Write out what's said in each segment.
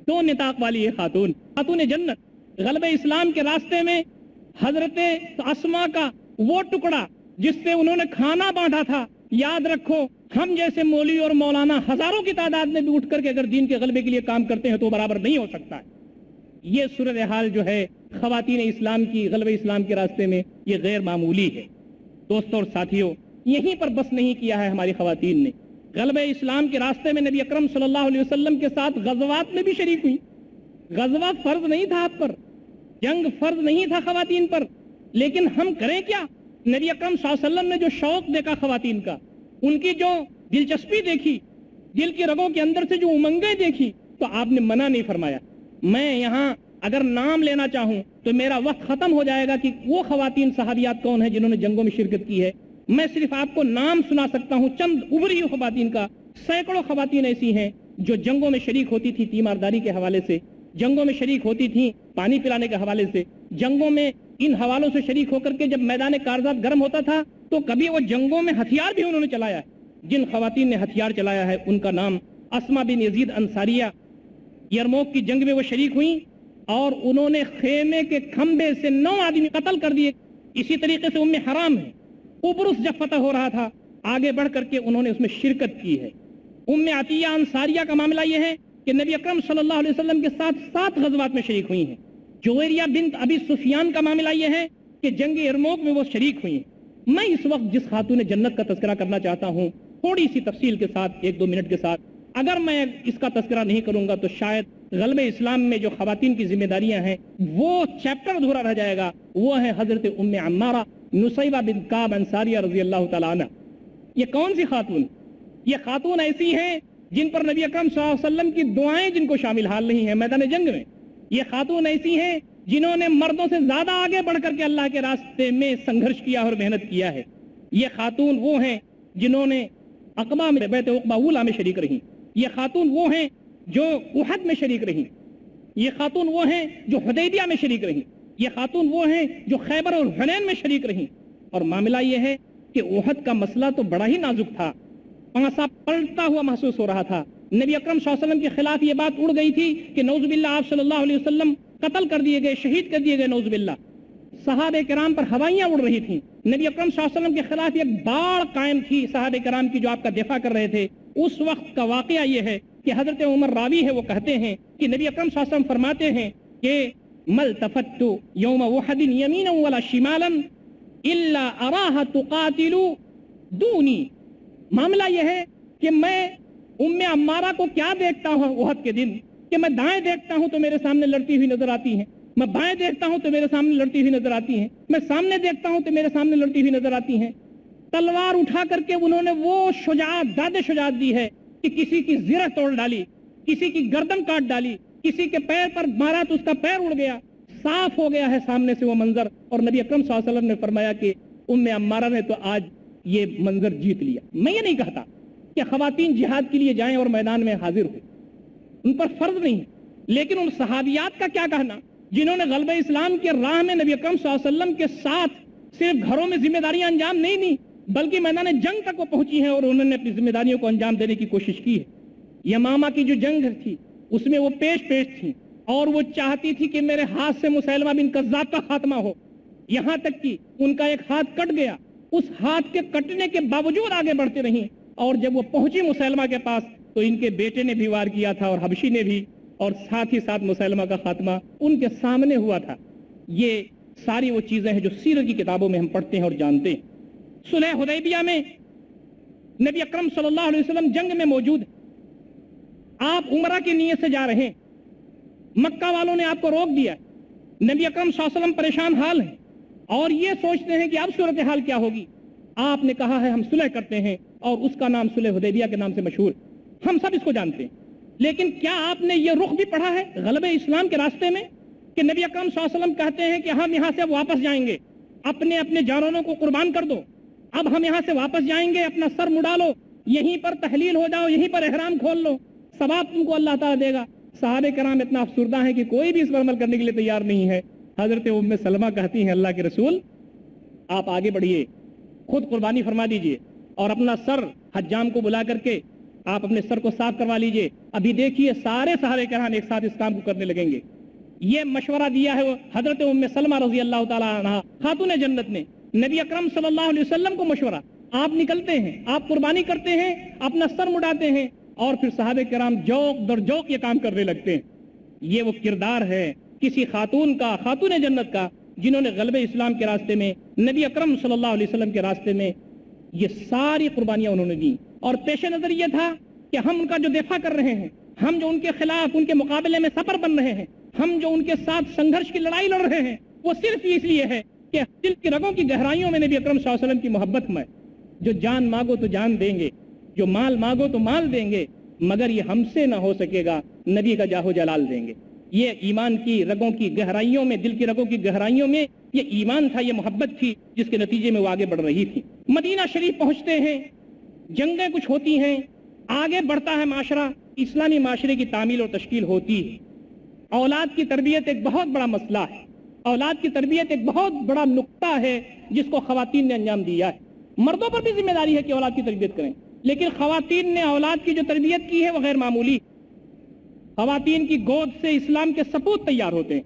دو نطاق والی یہ خاتون، خاتون جنت، غلبہ اسلام کے راستے میں حضرت اسما کا وہ ٹکڑا جس سے انہوں نے کھانا بانٹا تھا، یاد رکھو ہم جیسے مولوی اور مولانا ہزاروں کی تعداد میں بھی اٹھ کر کے اگر دین کے غلبے کے لیے کام کرتے ہیں تو برابر نہیں ہو سکتا ہے۔ یہ صورتحال جو ہے خواتین اسلام کی غلبہ اسلام کے راستے میں یہ غیر معمولی ہے۔ دوستوں اور ساتھیوں، یہیں پر بس نہیں کیا ہے ہماری خواتین نے، غلبہ اسلام کے راستے میں نبی اکرم صلی اللہ علیہ وسلم کے ساتھ غزوات میں بھی شریک ہوئی۔ غزوہ فرض نہیں تھا آپ پر، جنگ فرض نہیں تھا خواتین پر، لیکن ہم کریں کیا؟ نبی اکرم صلی اللہ علیہ وسلم نے جو شوق دیکھا خواتین کا، ان کی جو دلچسپی دیکھی، دل کی رگوں کے اندر سے جو امنگیں دیکھی، تو آپ نے منع نہیں فرمایا۔ میں یہاں اگر نام لینا چاہوں تو میرا وقت ختم ہو جائے گا کہ وہ خواتین صحابیات کون ہیں جنہوں نے جنگوں میں شرکت کی ہے۔ میں صرف آپ کو نام سنا سکتا ہوں چند ابھری ہوئی خواتین کا۔ سینکڑوں خواتین ایسی ہیں جو جنگوں میں شریک ہوتی تھی تیمارداری کے حوالے سے، جنگوں میں شریک ہوتی تھیں پانی پلانے کے حوالے سے، جنگوں میں ان حوالوں سے شریک ہو کر کے جب میدان کارزات گرم ہوتا تھا تو کبھی وہ جنگوں میں ہتھیار بھی انہوں نے چلایا ہے۔ جن خواتین نے ہتھیار چلایا ہے ان کا نام اسما بن یزید انصاریہ، یرموک کی جنگ میں وہ شریک ہوئیں اور انہوں نے خیمے کے کھمبے سے 9 آدمی قتل کر دیے۔ اسی طریقے سے ام حرام ہے، قبرص جب فتح ہو رہا تھا آگے بڑھ کر کے انہوں نے اس میں شرکت کی ہے۔ ام عطیہ انصاریہ کا معاملہ یہ ہے کہ نبی اکرم صلی اللہ علیہ وسلم کے ساتھ 7 غزوات میں شریک ہوئی ہیں۔ جویریہ بنت ابی سفیان کا معاملہ یہ ہے کہ جنگ یرموک میں وہ شریک ہوئی ہیں۔ میں اس وقت جس خاتون جنت کا تذکرہ کرنا چاہتا ہوں تھوڑی سی تفصیل کے ساتھ 1-2 منٹ کے ساتھ، اگر میں اس کا تذکرہ نہیں کروں گا تو شاید غلبہ اسلام میں جو خواتین کی ذمہ داریاں ہیں وہ چیپٹر ادھورا رہ جائے گا۔ وہ ہے حضرت ام عمارہ نصیبہ بنت کعب انصاریہ رضی اللہ تعالیٰ عنہ۔ یہ کون سی خاتون؟ یہ خاتون ایسی ہیں جن پر نبی اکرم صلی اللہ علیہ وسلم کی دعائیں جن کو شامل حال نہیں ہیں میدان جنگ میں۔ یہ خاتون ایسی ہیں جنہوں نے مردوں سے زیادہ آگے بڑھ کر کے اللہ کے راستے میں سنگھرش کیا اور محنت کیا ہے۔ یہ خاتون وہ ہیں جنہوں نے عقبہ میں بیعت عقبہ اولیٰ میں شریک رہیں۔ یہ خاتون وہ ہیں جو احد میں شریک رہیں۔ یہ خاتون وہ ہیں جو حدیبیہ میں شریک رہیں۔ یہ خاتون وہ ہیں جو خیبر اور حنین میں شریک رہیں۔ اور معاملہ یہ ہے کہ احد کا مسئلہ تو بڑا ہی نازک تھا، پانسا پلٹتا ہوا محسوس ہو رہا تھا۔ نبی اکرم صلی اللہ علیہ وسلم کے خلاف یہ بات اڑ گئی تھی کہ نعوذ باللہ آپ صلی اللہ علیہ وسلم قتل کر دیے گئے، شہید کر دیے گئے، نعوذ باللہ۔ صحابہ کرام پر ہوائیاں اڑ رہی تھیں۔ نبی اکرم صلی اللہ علیہ وسلم کے خلاف ایک باڑ قائم تھی صحابہ کرام کی جو آپ کا دفاع کر رہے تھے۔ اس وقت کا واقعہ یہ ہے کہ حضرت عمر راوی ہے، وہ کہتے ہیں کہ نبی اکرم صلی اللہ علیہ وسلم فرماتے ہیں کہ ملتفت یوم احد یمینا ولا شمالا الا اراها تقاتل دونی۔ معاملہ یہ ہے کہ میں ام عمارہ کو کیا دیکھتا ہوں احد کے دن کہ میں دائیں دیکھتا ہوں تو میرے سامنے لڑتی ہوئی نظر آتی ہیں، میں بائیں دیکھتا ہوں تو میرے سامنے لڑتی ہوئی نظر آتی ہیں، میں سامنے دیکھتا ہوں تو میرے سامنے لڑتی ہوئی نظر آتی ہیں۔ تلوار اٹھا کر کے انہوں نے وہ شجاعت، داد شجاعت دی ہے کہ کسی کی زرہ توڑ ڈالی، کسی کی گردن کاٹ ڈالی، کسی کے پیر پر مارا تو اس کا پیر اڑ گیا، صاف ہو گیا ہے سامنے سے وہ منظر۔ اور نبی اکرم صلی اللہ علیہ وسلم نے فرمایا کہ ام عمارہ نے تو آج یہ منظر جیت لیا۔ میں یہ نہیں کہتا کہ خواتین جہاد کے لیے جائیں اور میدان میں حاضر ہو، ان پر فرض نہیں ہے، لیکن ان صحابیات کا کیا کہنا جنہوں نے غلبہ اسلام کے راہ میں نبی اکرم صلی اللہ علیہ وسلم کے ساتھ صرف گھروں میں ذمہ داریاں انجام نہیں دی بلکہ میدان جنگ تک وہ پہنچی ہیں اور انہوں نے اپنی ذمہ داریوں کو انجام دینے کی کوشش کی ہے۔ یمامہ کی جو جنگ تھی اس میں وہ پیش تھی اور وہ چاہتی تھی کہ میرے ہاتھ سے مسیلمہ بن کذاب کا خاتمہ ہو، یہاں تک کہ ان کا ایک ہاتھ کٹ گیا، اس ہاتھ کے کٹنے کے باوجود آگے بڑھتے رہیں، اور جب وہ پہنچی مسیلمہ کے پاس تو ان کے بیٹے نے بھی وار کیا تھا اور حبشی نے بھی، اور ساتھ ہی ساتھ مسیلمہ کا خاتمہ ان کے سامنے ہوا تھا۔ یہ ساری وہ چیزیں ہیں جو سیرت کی کتابوں میں ہم پڑھتے ہیں اور جانتے ہیں۔ صلح حدیبیہ میں نبی اکرم صلی اللہ علیہ وسلم جنگ میں موجود ہیں، آپ عمرہ کی نیت سے جا رہے ہیں، مکہ والوں نے آپ کو روک دیا، نبی اکرم صلی اللہ علیہ وسلم پریشان حال ہیں اور یہ سوچتے ہیں کہ اب صورتحال کیا ہوگی۔ آپ نے کہا ہے ہم صلح کرتے ہیں اور اس کا نام صلح حدیبیہ کے نام سے مشہور، ہم سب اس کو جانتے ہیں۔ لیکن کیا آپ نے یہ رخ بھی پڑھا ہے غلبہ اسلام کے راستے میں کہ نبی اکرم صلی اللہ علیہ وسلم کہتے ہیں کہ ہم یہاں سے واپس جائیں گے، اپنے اپنے جانوروں کو قربان کر دو، اب ہم یہاں سے واپس جائیں گے، اپنا سر مڈا لو، یہیں پر تحلیل ہو جاؤ، یہیں پر احرام کھول لو، ثواب تم کو اللہ تعالیٰ دے گا۔ صحابہ کرام اتنا افسردہ ہیں کہ کوئی بھی اس پر عمل کرنے کے لیے تیار نہیں ہے۔ حضرت ام سلمہ کہتی ہیں اللہ کے رسول آپ آگے بڑھیے، خود قربانی فرما دیجئے اور اپنا سر حجام کو بلا کر کے آپ اپنے سر کو صاف کروا لیجئے. ابھی دیکھیے سارے صحابہ کرام ایک ساتھ اس کام کو کرنے لگیں گے. یہ مشورہ دیا ہے وہ حضرت ام سلمہ رضی اللہ تعالیٰ عنہ خاتون جنت نے نبی اکرم صلی اللہ علیہ وسلم کو مشورہ. آپ نکلتے ہیں, آپ قربانی کرتے ہیں, اپنا سر مڈاتے ہیں, اور پھر صحابہ کرام جوق در جوق یہ کام کرنے لگتے ہیں. یہ وہ کردار ہے کسی خاتون کا, خاتون جنت کا, جنہوں نے غلبہ اسلام کے راستے میں, نبی اکرم صلی اللہ علیہ وسلم کے راستے میں یہ ساری قربانیاں انہوں نے دی. اور پیش نظر یہ تھا کہ ہم ان کا جو دفاع کر رہے ہیں, ہم جو ان کے خلاف ان کے مقابلے میں سفر بن رہے ہیں, ہم جو ان کے ساتھ سنگھرش کی لڑائی لڑ رہے ہیں, وہ صرف اس لیے ہے کہ دل کی رگوں کی گہرائیوں میں نبی اکرم صلی اللہ علیہ وسلم کی محبت میں. جو جان مانگو تو جان دیں گے, جو مال مانگو تو مال دیں گے, مگر یہ ہم سے نہ ہو سکے گا, نبی کا جاہو جلال دیں گے. یہ ایمان کی رگوں کی گہرائیوں میں, دل کی رگوں کی گہرائیوں میں یہ ایمان تھا, یہ محبت تھی, جس کے نتیجے میں وہ آگے بڑھ رہی تھی. مدینہ شریف پہنچتے ہیں, جنگیں کچھ ہوتی ہیں, آگے بڑھتا ہے معاشرہ, اسلامی معاشرے کی تعمیل اور تشکیل ہوتی ہے. اولاد کی تربیت ایک بہت بڑا مسئلہ ہے, اولاد کی تربیت ایک بہت بڑا نقطہ ہے جس کو خواتین نے انجام دیا ہے. مردوں پر بھی ذمہ داری ہے کہ اولاد کی تربیت کریں, لیکن خواتین نے اولاد کی جو تربیت کی ہے وہ غیر معمولی. خواتین کی گود سے اسلام کے سپوت تیار ہوتے ہیں.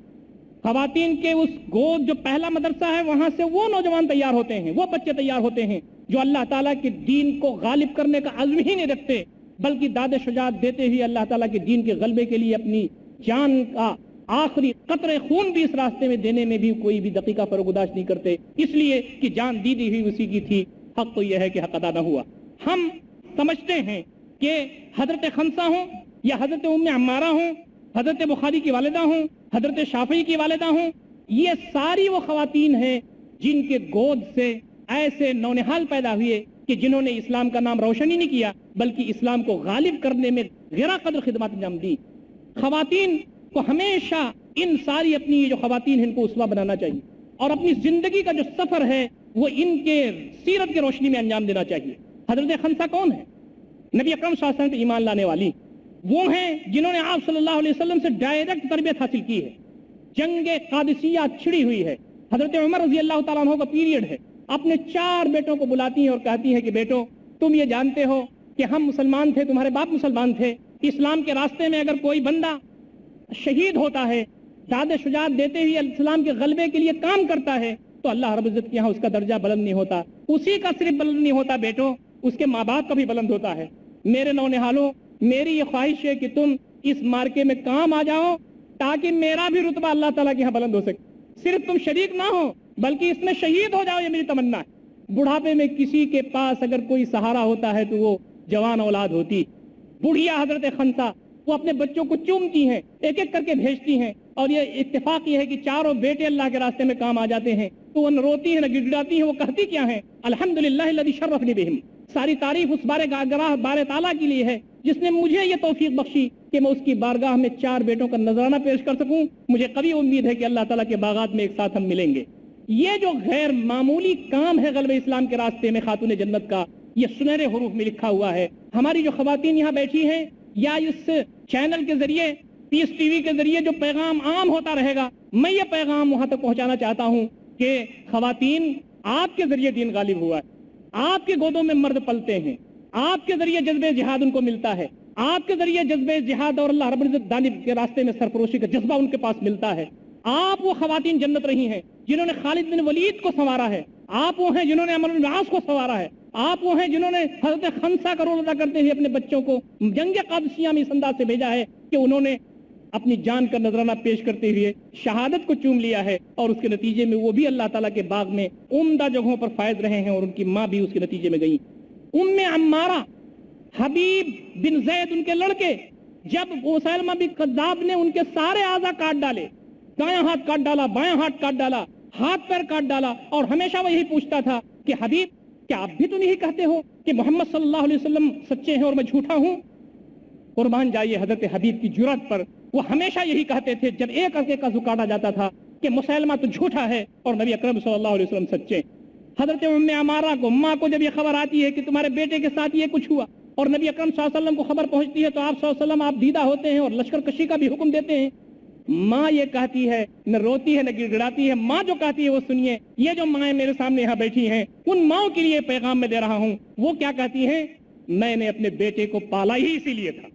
خواتین کے اس گود جو پہلا مدرسہ ہے وہاں سے وہ نوجوان تیار ہوتے ہیں, وہ بچے تیار ہوتے ہیں جو اللہ تعالیٰ کے دین کو غالب کرنے کا عزم ہی نہیں رکھتے, بلکہ داد شجاعت دیتے ہوئے اللہ تعالیٰ کے دین کے غلبے کے لیے اپنی جان کا آخری قطرے خون بھی اس راستے میں دینے میں بھی کوئی بھی دقیقہ فروگداشت نہیں کرتے, اس لیے کہ جان دی ہوئی اسی کی تھی. حق تو یہ ہے کہ حق ادا نہ ہوا. ہم سمجھتے ہیں کہ حضرت خنسہ ہوں یا حضرت ام عمارہ ہوں, حضرت بخاری کی والدہ ہوں, حضرت شافعی کی والدہ ہوں, یہ ساری وہ خواتین ہیں جن کے گود سے ایسے نونہال پیدا ہوئے کہ جنہوں نے اسلام کا نام روشن ہی نہیں کیا بلکہ اسلام کو غالب کرنے میں غیرہ قدر خدمات انجام دی. خواتین کو ہمیشہ ان ساری اپنی جو خواتین ہیں ان کو اسوہ بنانا چاہیے, اور اپنی زندگی کا جو سفر ہے وہ ان کے سیرت کی روشنی میں انجام دینا چاہیے. حضرت خنسہ کون ہے؟ نبی اکرم صلی اللہ علیہ وسلم پہ ایمان لانے والی وہ ہیں جنہوں نے آپ صلی اللہ علیہ وسلم سے ڈائریکٹ تربیت حاصل کی ہے. جنگ قادسیہ چھڑی ہوئی ہے, حضرت عمر رضی اللہ تعالیٰ عنہ کا پیریڈ ہے, اپنے 4 بیٹوں کو بلاتی ہیں اور کہتی ہیں کہ بیٹو تم یہ جانتے ہو کہ ہم مسلمان تھے, تمہارے باپ مسلمان تھے, اسلام کے راستے میں اگر کوئی بندہ شہید ہوتا ہے, داد شجاعت دیتے ہوئے اسلام کے غلبے کے لیے کام کرتا ہے, تو اللہ رب العزت کے یہاں اس کا درجہ بلند نہیں ہوتا, اسی کا صرف بلند نہیں ہوتا بیٹو, اس کے ماں باپ کا بھی بلند ہوتا ہے. میرے نونہالوں, میری یہ خواہش ہے کہ تم اس مارکے میں کام آ جاؤ تاکہ میرا بھی رتبہ اللہ تعالیٰ کے یہاں بلند ہو سکے. صرف تم شریک نہ ہو بلکہ اس میں شہید ہو جاؤ, یہ میری تمنا ہے. بڑھاپے میں کسی کے پاس اگر کوئی سہارا ہوتا ہے تو وہ جوان اولاد ہوتی. بڑھیا حضرت خنسہ وہ اپنے بچوں کو چومتی ہیں, ایک ایک کر کے بھیجتی ہیں, اور یہ اتفاق یہ ہے کہ 4 بیٹے اللہ کے راستے میں کام آ جاتے ہیں. تو وہ نہ روتی ہیں نہ گڑگڑاتی ہیں, وہ کہتی کیا ہیں؟ الحمدللہ الذی شرفنی بہم. ساری تعریف اس بار تعالیٰ کے لیے ہے جس نے مجھے یہ توفیق بخشی کہ میں اس کی بارگاہ میں 4 بیٹوں کا نذرانہ پیش کر سکوں. مجھے قوی امید ہے کہ اللہ تعالیٰ کے باغات میں ایک ساتھ ہم ملیں گے. یہ جو غیر معمولی کام ہے غلبہ اسلام کے راستے میں خاتون جنت کا, یہ سنہرے حروف میں لکھا ہوا ہے. ہماری جو خواتین یہاں بیٹھی ہیں یا اس چینل کے ذریعے, پیس ٹی وی کے ذریعے جو پیغام عام ہوتا رہے گا, میں یہ پیغام وہاں تک پہنچانا چاہتا ہوں کہ خواتین آپ کے ذریعے دین غالب ہوا ہے, آپ کے گودوں میں مرد پلتے ہیں, آپ کے ذریعے جذبہ جہاد ان کو ملتا ہے, آپ کے ذریعے جذبہ جہاد اور اللہ رب العزت دانب کے راستے میں سرفروشی کا جذبہ ان کے پاس ملتا ہے. آپ وہ خواتین جنت رہی ہیں جنہوں نے خالد بن ولید کو سنوارا ہے, آپ وہ ہیں جنہوں نے عمرو بن العاص کو سنوارا ہے, آپ وہ ہیں جنہوں نے حضرت خنسہ کا رول ادا کرتے ہوئے اپنے بچوں کو جنگ قادسیہ میں اس انداز سے بھیجا ہے کہ انہوں نے اپنی جان کا نذرانہ پیش کرتے ہوئے شہادت کو چوم لیا ہے, اور اس کے نتیجے میں وہ بھی اللہ تعالیٰ کے باغ میں عمدہ جگہوں پر فائز رہے ہیں, اور ان کی ماں بھی اس کے نتیجے میں گئی. ام عمارہ, حبیب بن زید ان کے لڑکے, جب مسیلمہ بن کذاب نے ان کے سارے اعضاء کاٹ ڈالے, دایاں ہاتھ کاٹ ڈالا, بایاں ہاتھ کاٹ ڈالا, ہاتھ پیر کاٹ ڈالا, اور ہمیشہ وہ یہی پوچھتا تھا کہ حبیب کیا آپ بھی تو نہیں کہتے ہو کہ محمد صلی اللہ علیہ وسلم سچے ہیں اور میں جھوٹا ہوں؟ قربان جائیے حضرت حبیب کی جرأت پر, وہ ہمیشہ یہی کہتے تھے جب ایک عقیقہ کا زکاٹا جاتا تھا کہ مسیلمہ تو جھوٹا ہے اور نبی اکرم صلی اللہ علیہ وسلم سچے. حضرت ام عمارہ کو, ماں کو جب یہ خبر آتی ہے کہ تمہارے بیٹے کے ساتھ یہ کچھ ہوا, اور نبی اکرم صلی اللہ علیہ وسلم کو خبر پہنچتی ہے تو آپ صلی اللہ علیہ وسلم آپ دیدہ ہوتے ہیں اور لشکر کشی کا بھی حکم دیتے ہیں. ماں یہ کہتی ہے, نہ روتی ہے نہ گڑگڑاتی ہے, ماں جو کہتی ہے وہ سنیے. یہ جو مائیں میرے سامنے یہاں بیٹھی ہیں ان ماؤں کے لیے پیغام میں دے رہا ہوں. وہ کیا کہتی ہیں میں نے اپنے بیٹے کو پالا ہی اسی لیے تھا۔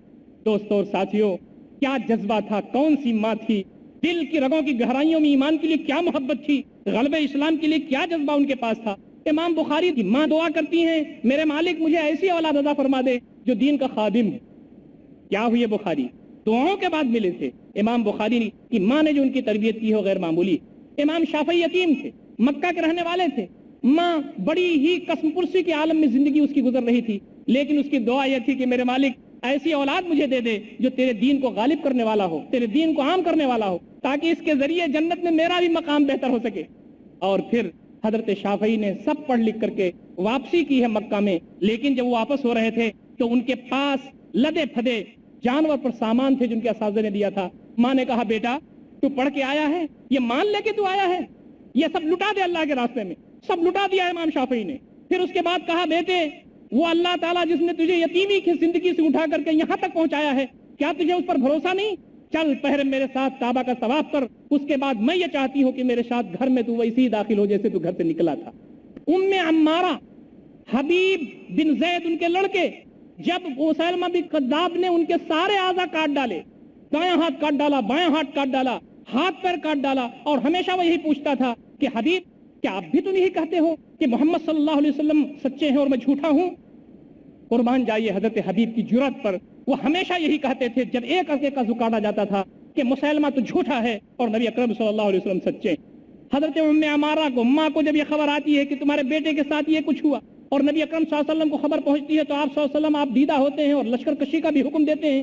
دوستوں اور ساتھیوں، کیا جذبہ تھا، کون سی ماں تھی، دل کی رگوں کی گہرائیوں میں ایمان کے لیے کیا محبت تھی، غلبہ اسلام کے لیے کیا جذبہ ان کے پاس تھا۔ امام بخاری کی ماں دعا کرتی ہیں، میرے مالک مجھے ایسی اولاد عطا فرما دے جو دین کا خادم ہے۔ کیا ہوئی بخاری دعاؤں کے بعد ملے تھے۔ امام بخاری کی ماں نے جو ان کی تربیت کی ہو غیر معمولی۔ امام شافعی یتیم تھے، مکہ کے رہنے والے تھے، ماں بڑی ہی قسم پرسی کے عالم میں زندگی اس کی گزر رہی تھی، لیکن اس کی دعا یہ تھی کہ میرے مالک ایسی اولاد مجھے دے دے جو تیرے دین کو غالب کرنے والا ہو، تیرے دین کو عام کرنے والا ہو، تاکہ اس کے ذریعے جنت میں میرا بھی مقام بہتر ہو سکے۔ اور پھر حضرت شافعی نے سب پڑھ لکھ کر کے واپسی کی ہے مکہ میں، لیکن جب وہ واپس ہو رہے تھے تو ان کے پاس لدے پھدے جانور پر سامان تھے جن کے اساتذہ نے دیا تھا۔ ماں نے کہا بیٹا تو پڑھ کے آیا ہے، یہ مان لے کے تو آیا ہے، یہ سب لٹا دے اللہ کے راستے میں، سب لٹا دیا امام شافعی نے۔ پھر اس کے بعد کہا بیٹے وہ اللہ تعالیٰ جس نے تجھے یتیمی کی زندگی سے اٹھا کر کے یہاں تک پہنچایا ہے، کیا تجھے اس پر بھروسہ نہیں؟ چل پہلے میرے ساتھ کعبہ کا طواف کر، اس کے بعد میں یہ چاہتی ہوں کہ میرے ساتھ گھر میں تو ویسے ہی داخل ہو جیسے تو گھر سے نکلا تھا۔ عمارہ حبیب بن زید ان کے لڑکے، جب مسیلمہ بن کذاب نے ان کے سارے اعضاء کاٹ ڈالے، دایاں ہاتھ کاٹ ڈالا، بایاں ہاتھ کاٹ ڈالا، ہاتھ پیر کاٹ ڈالا، اور ہمیشہ وہ یہی پوچھتا تھا کہ حبیب کیا آپ بھی تو نہیں کہتے ہو کہ محمد صلی اللہ علیہ وسلم سچے ہیں اور میں جھوٹا ہوں؟ قربان جائیے حضرت حبیب کی جرأت پر، وہ ہمیشہ یہی کہتے تھے جب ایک عقیقہ کا کاٹا جاتا تھا کہ مسیلمہ تو جھوٹا ہے اور نبی اکرم صلی اللہ علیہ وسلم سچے ہیں۔ حضرت عمارہ کو، ماں کو جب یہ خبر آتی ہے کہ تمہارے بیٹے کے ساتھ یہ کچھ ہوا اور نبی اکرم صلی اللہ علیہ وسلم کو خبر پہنچتی ہے تو آپ صلی اللہ علیہ وسلم آپ دیدہ ہوتے ہیں اور لشکر کشی کا بھی حکم دیتے ہیں۔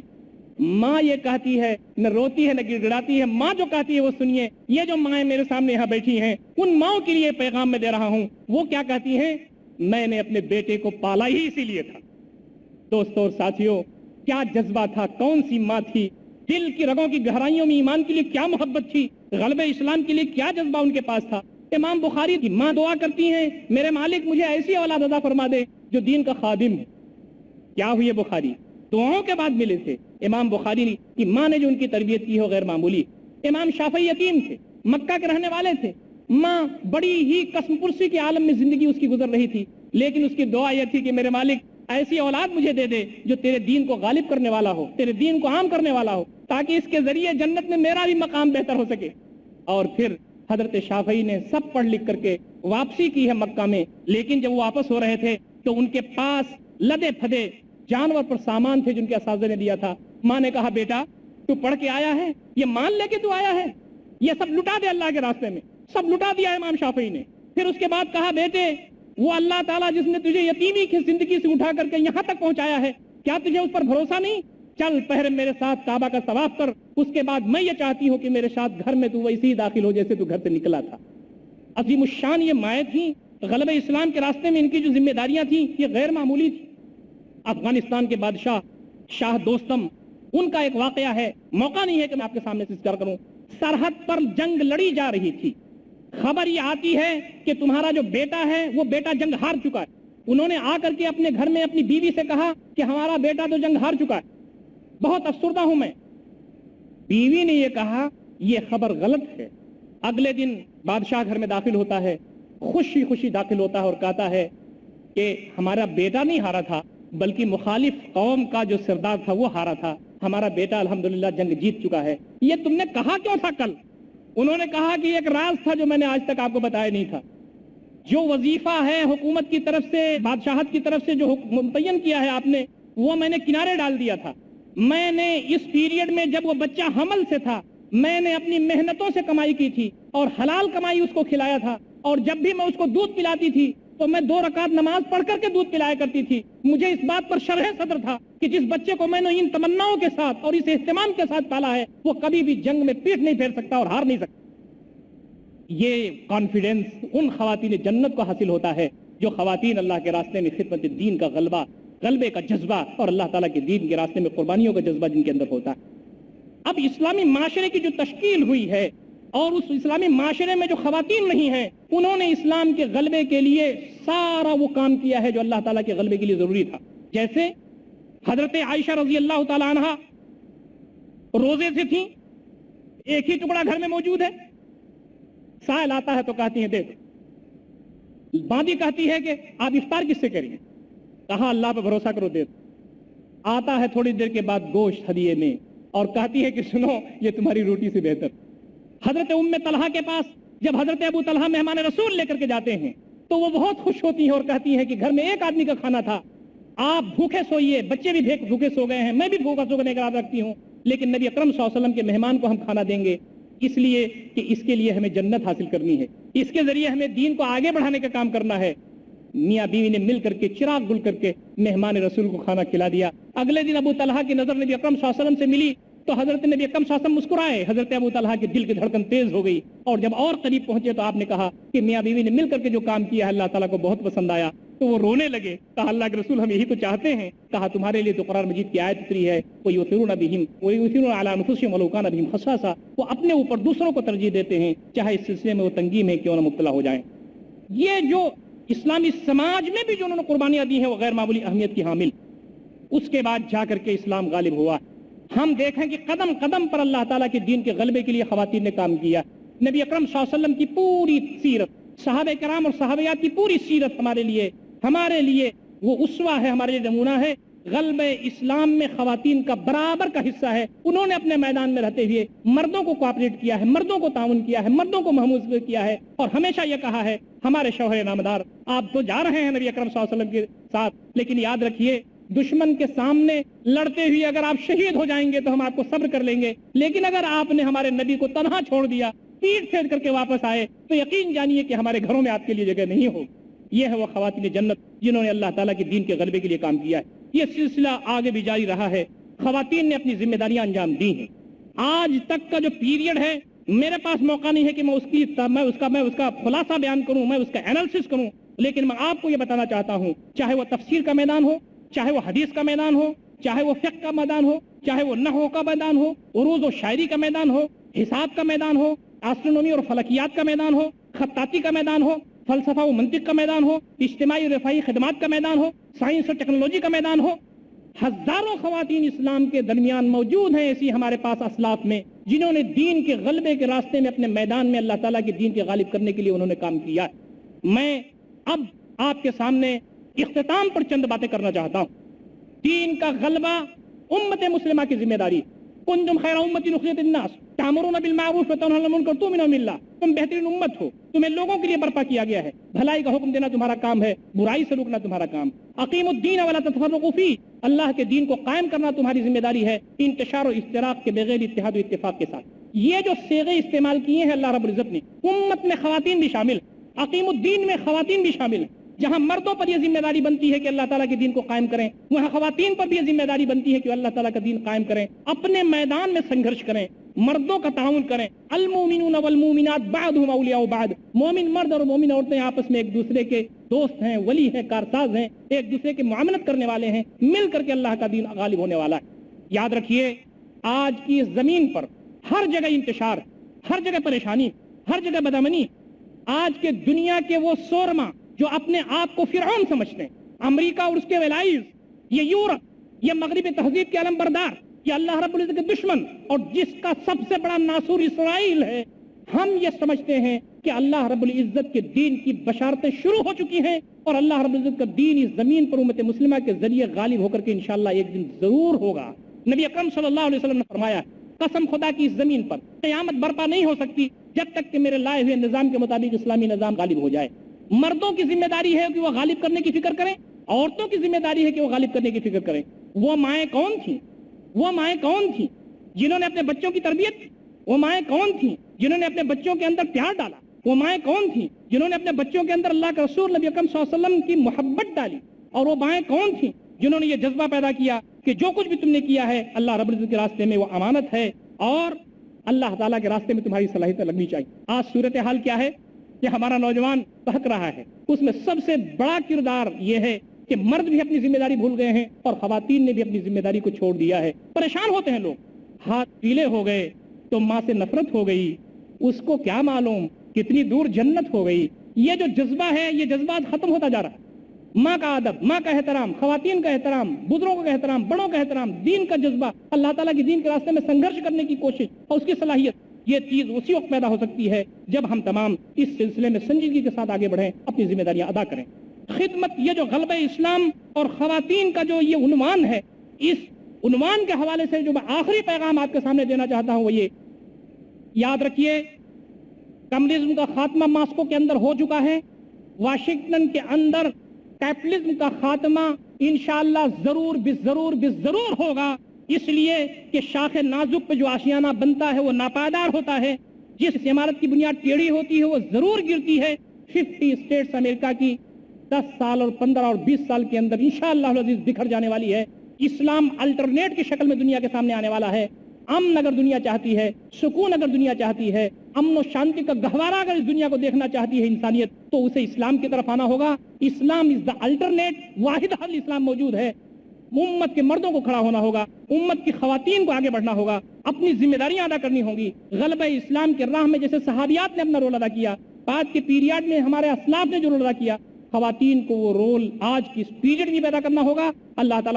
ماں یہ کہتی ہے، نہ روتی ہے نہ گڑ گڑاتی ہے، ماں جو کہتی ہے وہ سنیے۔ یہ جو مائیں میرے سامنے یہاں بیٹھی ہیں ان ماؤں کے لیے پیغام میں دے رہا ہوں۔ وہ کیا کہتی ہیں؟ میں نے اپنے بیٹے کو پالا ہی اسی لیے تھا۔ دوستوں اور ساتھیوں، کیا جذبہ تھا، کون سی ماں تھی، دل کی رگوں کی گہرائیوں میں ایمان کے لیے کیا محبت تھی، غلبہ اسلام کے لیے کیا جذبہ ان کے پاس تھا۔ امام بخاری کی ماں دعا کرتی ہیں، میرے مالک مجھے ایسی اولاد عطا فرما دے جو دین کا خادم ہے۔ کیا ہوئی بخاری دعاؤں کے بعد ملے تھے۔ امام بخاری کی ماں نے جو ان کی تربیت کی ہو غیر معمولی۔ امام شافعی یتیم تھے، مکہ کے رہنے والے تھے، ماں بڑی ہی قسم پرسی کے عالم میں زندگی اس کی گزر رہی تھی، لیکن اس کی دعا یہ تھی کہ میرے مالک ایسی اولاد مجھے دے دے جو تیرے دین کو غالب کرنے والا ہو، تیرے دین کو عام کرنے والا ہو، تاکہ اس کے ذریعے جنت میں میرا بھی مقام بہتر ہو سکے۔ اور پھر حضرت شافعی نے سب پڑھ لکھ کر کے واپسی کی ہے مکہ میں، لیکن جب وہ واپس ہو رہے تھے تو ان کے پاس لدے پھدے جانور پر سامان تھے جن کے اساتذہ نے دیا تھا۔ ماں نے کہا بیٹا تو پڑھ کے آیا ہے، یہ مان لے کے تو آیا ہے، یہ سب لٹا دے اللہ کے راستے میں، سب لٹا دیا امام شافعی نے۔ پھر اس کے بعد کہا بیٹے وہ اللہ تعالیٰ جس نے تجھے یتیمی کی زندگی سے اٹھا کر کے یہاں تک پہنچایا ہے، کیا تجھے اس پر بھروسہ نہیں؟ چل پہلے میرے ساتھ کعبہ کا طواف کر، اس کے بعد میں یہ چاہتی ہوں کہ میرے ساتھ گھر میں تو ویسے ہی داخل ہو جیسے تو گھر سے نکلا تھا۔ عظیم الشان یہ مائیں تھیں، غلبہ اسلام کے راستے میں ان کی جو ذمہ داریاں تھیں یہ غیر معمولی تھی۔ افغانستان کے بادشاہ شاہ دوستم، ان کا ایک واقعہ ہے، موقع نہیں ہے کہ میں آپ کے سامنے سے ذکر کروں۔ سرحد پر جنگ لڑی جا رہی تھی، خبر یہ آتی ہے کہ تمہارا جو بیٹا ہے وہ بیٹا جنگ ہار چکا ہے۔ انہوں نے آ کر کے اپنے گھر میں اپنی بیوی سے کہا کہ ہمارا بیٹا تو جنگ ہار چکا ہے، بہت افسردہ ہوں میں۔ بیوی نے یہ کہا یہ خبر غلط ہے۔ اگلے دن بادشاہ گھر میں داخل ہوتا ہے، خوشی خوشی داخل ہوتا ہے اور کہتا ہے کہ ہمارا بیٹا نہیں ہارا تھا بلکہ مخالف قوم کا جو سردار تھا وہ ہارا تھا، ہمارا بیٹا الحمدللہ جنگ جیت چکا ہے۔ یہ تم نے کہا کیوں تھا کل؟ انہوں نے کہا کہ ایک راز تھا جو میں نے آج تک آپ کو بتایا نہیں تھا۔ جو وظیفہ ہے حکومت کی طرف سے، بادشاہت کی طرف سے جو متعین کیا ہے آپ نے، وہ میں نے کنارے ڈال دیا تھا۔ میں نے اس پیریڈ میں جب وہ بچہ حمل سے تھا، میں نے اپنی محنتوں سے کمائی کی تھی اور حلال کمائی اس کو کھلایا تھا، اور جب بھی میں اس کو دودھ پلاتی تھی تو میں 2 رکعت نماز پڑھ کر کے دودھ پلایا کرتی تھی۔ مجھے اس بات پر شرح صدر تھا کہ جس بچے کو میں نے ان تمناؤں کے ساتھ اور اس اہتمام کے ساتھ پالا ہے وہ کبھی بھی جنگ میں پیٹ نہیں پھیر سکتا اور ہار نہیں سکتا۔ یہ کانفیڈنس ان خواتین جنت کو حاصل ہوتا ہے جو خواتین اللہ کے راستے میں خدمت دین کا غلبے کا جذبہ اور اللہ تعالیٰ کے دین کے راستے میں قربانیوں کا جذبہ جن کے اندر ہوتا ہے۔ اب اسلامی معاشرے کی جو تشکیل ہوئی ہے اور اس اسلامی معاشرے میں جو خواتین نہیں ہیں، انہوں نے اسلام کے غلبے کے لیے سارا وہ کام کیا ہے جو اللہ تعالیٰ کے غلبے کے لیے ضروری تھا۔ جیسے حضرت عائشہ رضی اللہ تعالیٰ عنہ روزے سے تھیں، ایک ہی ٹکڑا گھر میں موجود ہے، سائل آتا ہے تو کہتی ہیں دیکھ، باندی کہتی ہے کہ آپ افطار کس سے کریں؟ کہا اللہ پہ بھروسہ کرو دے دو۔ آتا ہے تھوڑی دیر کے بعد گوشت ہدیے میں اور کہتی ہے کہ سنو یہ تمہاری روٹی سے بہتر۔ حضرت ام طلحہ کے پاس جب حضرت ابو طلحہ مہمان رسول لے کر کے جاتے ہیں تو وہ بہت خوش ہوتی ہیں اور کہتی ہیں کہ گھر میں ایک آدمی کا کھانا تھا، آپ بھوکے سوئیے، بچے بھی بھوکے سو گئے ہیں، میں بھی بھوکا سونے کا ارادہ رکھتی ہوں، لیکن نبی اکرم صلی اللہ علیہ وسلم کے مہمان کو ہم کھانا دیں گے اس لیے کہ اس کے لیے ہمیں جنت حاصل کرنی ہے، اس کے ذریعے ہمیں دین کو آگے بڑھانے کا کام کرنا ہے۔ میاں بیوی نے مل کر کے چراغ گل کر کے مہمان رسول کو کھانا کھلا دیا۔ اگلے دن ابو طلحہ کی نظر نبی اکرم صلی اللہ علیہ وسلم سے ملی تو حضرت نبی اکرم صلی اللہ علیہ وسلم مسکرائے، حضرت ابو طلحہ کے دل کی دھڑکن تیز ہو گئی، اور جب اور قریب پہنچے تو آپ نے کہا کہ میاں بیوی نے مل کر کے جو کام کیا ہے اللہ تعالیٰ کو بہت پسند آیا، تو وہ رونے لگے۔ کہا اللہ کے رسول ہم یہی تو چاہتے ہیں۔ کہا تمہارے لیے تو قرآن مجید کی آیت اتری ہے وَيُؤْثِرُونَ بِهِمْ وَيُؤْثِرُونَ عَلَىٰ أَنفُسِهِمْ وَلَوْ كَانَ بِهِمْ خَصَاصَةٌ، وہ اپنے اوپر دوسروں کو ترجیح دیتے ہیں چاہے اس سلسلے میں وہ تنگی میں کیوں نہ مبتلا ہو جائیں۔ یہ جو اسلامی سماج میں بھی جو انہوں نے قربانیاں دی ہیں وہ غیر معمولی اہمیت کی حامل، اس کے بعد جا کر کے اسلام غالب ہوا۔ ہم دیکھیں کہ قدم قدم پر اللہ تعالیٰ کے دین کے غلبے کے لیے خواتین نے کام کیا۔ نبی اکرم صلی اللہ علیہ وسلم کی پوری سیرت، صحابہ کرام اور صحابیات کی پوری سیرت ہمارے لیے وہ اسوہ ہے، ہمارے لیے نمونہ ہے۔ غلبہ اسلام میں خواتین کا برابر کا حصہ ہے۔ انہوں نے اپنے میدان میں رہتے ہوئے مردوں کو کوآپریٹ کیا ہے، مردوں کو تعاون کیا ہے، مردوں کو محمود کیا ہے، اور ہمیشہ یہ کہا ہے ہمارے شوہر نامدار آپ تو جا رہے ہیں نبی اکرم صلی اللہ علیہ وسلم کے ساتھ، لیکن یاد رکھیے دشمن کے سامنے لڑتے ہوئے اگر آپ شہید ہو جائیں گے تو ہم آپ کو صبر کر لیں گے، لیکن اگر آپ نے ہمارے نبی کو تنہا چھوڑ دیا، پیٹ پھیر کر کے واپس آئے، تو یقین جانیے کہ ہمارے گھروں میں آپ کے لیے جگہ نہیں ہوگی۔ یہ ہے وہ خواتین جنت جنہوں نے اللہ تعالیٰ کے دین کے غلبے کے لیے کام کیا ہے۔ یہ سلسلہ آگے بھی جاری رہا ہے، خواتین نے اپنی ذمہ داریاں انجام دی ہیں۔ آج تک کا جو پیریڈ ہے میرے پاس موقع نہیں ہے کہ میں اس کا خلاصہ بیان کروں، میں اس کا انالیسس کروں، لیکن میں آپ کو یہ بتانا چاہتا ہوں چاہے وہ تفسیر کا میدان ہو، چاہے وہ حدیث کا میدان ہو، چاہے وہ فقہ کا میدان ہو، چاہے وہ نحو کا میدان ہو، عروض و شاعری کا میدان ہو، حساب کا میدان ہو، آسٹرونومی اور فلکیات کا میدان ہو، خطاطی کا میدان ہو، فلسفہ و منطق کا میدان ہو، اجتماعی و رفاہی خدمات کا میدان ہو، سائنس اور ٹیکنالوجی کا میدان ہو، ہزاروں خواتین اسلام کے درمیان موجود ہیں ایسی ہمارے پاس اسلاف میں جنہوں نے دین کے غلبے کے راستے میں اپنے میدان میں اللہ تعالیٰ کے دین کے غالب کرنے کے لیے انہوں نے کام کیا۔ میں اب آپ کے سامنے اختتام پر چند باتیں کرنا چاہتا ہوں۔ دین کا غلبہ امت مسلمہ کی ذمہ داری۔ کنتم خیر امت اخرجت للناس تأمرون بالمعروف وتنهون عن المنکر وتؤمنون باللہ، تم بہترین امت ہو، تمہیں لوگوں کے لیے برپا کیا گیا ہے، بھلائی کا حکم دینا تمہارا کام ہے، برائی سے روکنا تمہارا کام۔ اقیموا الدین ولا تتفرقوا فیہ، اللہ کے دین کو قائم کرنا تمہاری ذمہ داری ہے، انتشار و اشتراک کے بغیر اتحاد و اتفاق کے ساتھ۔ یہ جو صیغے استعمال کیے ہیں اللہ رب العزت نے، امت میں خواتین بھی شامل، اقیموا الدین میں خواتین بھی شامل۔ جہاں مردوں پر یہ ذمہ داری بنتی ہے کہ اللہ تعالیٰ کے دین کو قائم کریں، وہاں خواتین پر بھی یہ ذمہ داری بنتی ہے کہ اللہ تعالیٰ کا دین قائم کریں، اپنے میدان میں سنگھرش کریں، مردوں کا تعاون کریں۔ المومنون والمومنات بعضهم اولیاء بعض، مومن مرد اور مومن عورتیں آپس میں ایک دوسرے کے دوست ہیں، ولی ہیں، کارساز ہیں، ایک دوسرے کی معاملت کرنے والے ہیں، مل کر کے اللہ کا دین غالب ہونے والا ہے۔ یاد رکھیے آج کی زمین پر ہر جگہ انتشار، ہر جگہ پریشانی، ہر جگہ بدامنی۔ آج کے دنیا کے وہ سورما جو اپنے آپ کو فرعون سمجھتے ہیں، امریکہ اور اس کے ویلائز، یہ یورپ، یہ مغربی تہذیب کے علم بردار، یہ اللہ رب العزت کے دشمن، اور جس کا سب سے بڑا ناصور اسرائیل ہے، ہم یہ سمجھتے ہیں کہ اللہ رب العزت کے دین کی بشارتیں شروع ہو چکی ہیں اور اللہ رب العزت کا دین اس زمین پر امت مسلمہ کے ذریعے غالب ہو کر کے انشاءاللہ ایک دن ضرور ہوگا۔ نبی اکرم صلی اللہ علیہ وسلم نے فرمایا قسم خدا کی اس زمین پر قیامت برپا نہیں ہو سکتی جب تک کہ میرے لائے ہوئے نظام کے مطابق اسلامی نظام غالب ہو جائے۔ مردوں کی ذمہ داری ہے کہ وہ غالب کرنے کی فکر کریں، عورتوں کی ذمہ داری ہے کہ وہ غالب کرنے کی فکر کریں۔ وہ مائیں کون تھیں جنہوں نے اپنے بچوں کی تربیت کی؟ وہ مائیں کون تھیں جنہوں نے اپنے بچوں کے اندر پیار ڈالا؟ وہ مائیں کون تھیں جنہوں نے اپنے بچوں کے اندر اللہ کے رسول نبی اکرم صلی اللہ علیہ وسلم کی محبت ڈالی؟ اور وہ مائیں کون تھیں جنہوں نے یہ جذبہ پیدا کیا کہ جو کچھ بھی تم نے کیا ہے اللہ رب العزت کے راستے میں وہ امانت ہے اور اللہ تعالیٰ کے راستے میں تمہاری صلاحیت لگنی چاہیے۔ آج صورتحال کیا ہے کہ ہمارا نوجوان بہک رہا ہے، اس میں سب سے بڑا کردار یہ ہے کہ مرد بھی اپنی ذمہ داری بھول گئے ہیں اور خواتین نے بھی اپنی ذمہ داری کو چھوڑ دیا ہے۔ پریشان ہوتے ہیں لوگ، ہاتھ پیلے ہو گئے تو ماں سے نفرت ہو گئی، اس کو کیا معلوم کتنی دور جنت ہو گئی۔ یہ جو جذبہ ہے یہ جذبات ختم ہوتا جا رہا ہے۔ ماں کا ادب، ماں کا احترام، خواتین کا احترام، بزرگوں کا احترام، بڑوں کا احترام، دین کا جذبہ، اللہ تعالیٰ کے دین کے راستے میں سنگھرش کرنے کی کوشش اور اس کی صلاحیت، یہ چیز اسی وقت پیدا ہو سکتی ہے جب ہم تمام اس سلسلے میں سنجیدگی کے ساتھ آگے بڑھیں، اپنی ذمہ داریاں ادا کریں۔ خدمت، یہ جو غلبہ اسلام اور خواتین کا جو یہ عنوان ہے، اس عنوان کے حوالے سے جو میں آخری پیغام آپ کے سامنے دینا چاہتا ہوں وہ یہ، یاد رکھیے کمیونزم کا خاتمہ ماسکو کے اندر ہو چکا ہے، واشنگٹن کے اندر کیپٹلزم کا خاتمہ انشاءاللہ ضرور ہوگا، اس لیے کہ شاخ نازک پہ جو آشیانہ بنتا ہے وہ ناپائیدار ہوتا ہے، جس عمارت کی بنیاد ٹیڑھی ہوتی ہے وہ ضرور گرتی ہے۔ 50 اسٹیٹس امریکہ کی 10 سال اور 15 اور 20 سال کے اندر انشاءاللہ العزیز بکھر جانے والی ہے۔ اسلام الٹرنیٹ کی شکل میں دنیا کے سامنے آنے والا ہے۔ امن اگر دنیا چاہتی ہے، سکون اگر دنیا چاہتی ہے، امن و شانتی کا گہوارہ اگر اس دنیا کو دیکھنا چاہتی ہے انسانیت، تو اسے اسلام کی طرف آنا ہوگا۔ اسلام از دا الٹرنیٹ، واحد حل اسلام موجود ہے۔ امت کے مردوں کو کھڑا ہونا ہوگا، امت کی خواتین کو آگے بڑھنا ہوگا، اپنی ذمہ داریاں ادا کرنی ہوں گی۔ غلبہ اسلام کے راہ میں جیسے صحابیات نے اپنا رول ادا کیا، بعد کے پیریڈ میں ہمارے اسلاف نے جو رول ادا کیا، خواتین کو وہ رول آج کی اس پیریڈ میں پیدا کرنا ہوگا۔ اللہ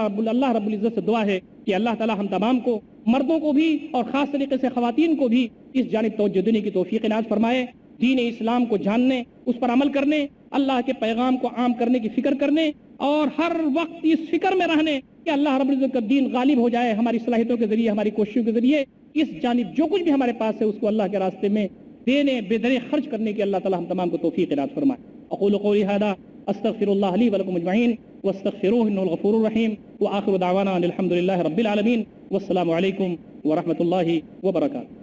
رب العزت سے دعا ہے کہ اللہ تعالیٰ ہم تمام کو، مردوں کو بھی اور خاص طریقے سے خواتین کو بھی، اس جانب توجہ دینے کی توفیق عنایت فرمائے، دین اسلام کو جاننے، اس پر عمل کرنے، اللہ کے پیغام کو عام کرنے کی فکر کرنے، اور ہر وقت اس فکر میں رہنے کہ اللہ رب العزت کا دین غالب ہو جائے ہماری صلاحیتوں کے ذریعے، ہماری کوششوں کے ذریعے۔ اس جانب جو کچھ بھی ہمارے پاس ہے اس کو اللہ کے راستے میں دینے، بے درے خرچ کرنے کی اللہ تعالیٰ ہم تمام کو توفیق عنایت فرمائے۔ اقول قولی ھذا استغفر الله لي ولكم اجمعين واستغفروه انه الغفور الرحيم واخر دعوانا ان الحمد لله رب العالمين والسلام عليكم ورحمة الله وبركاته۔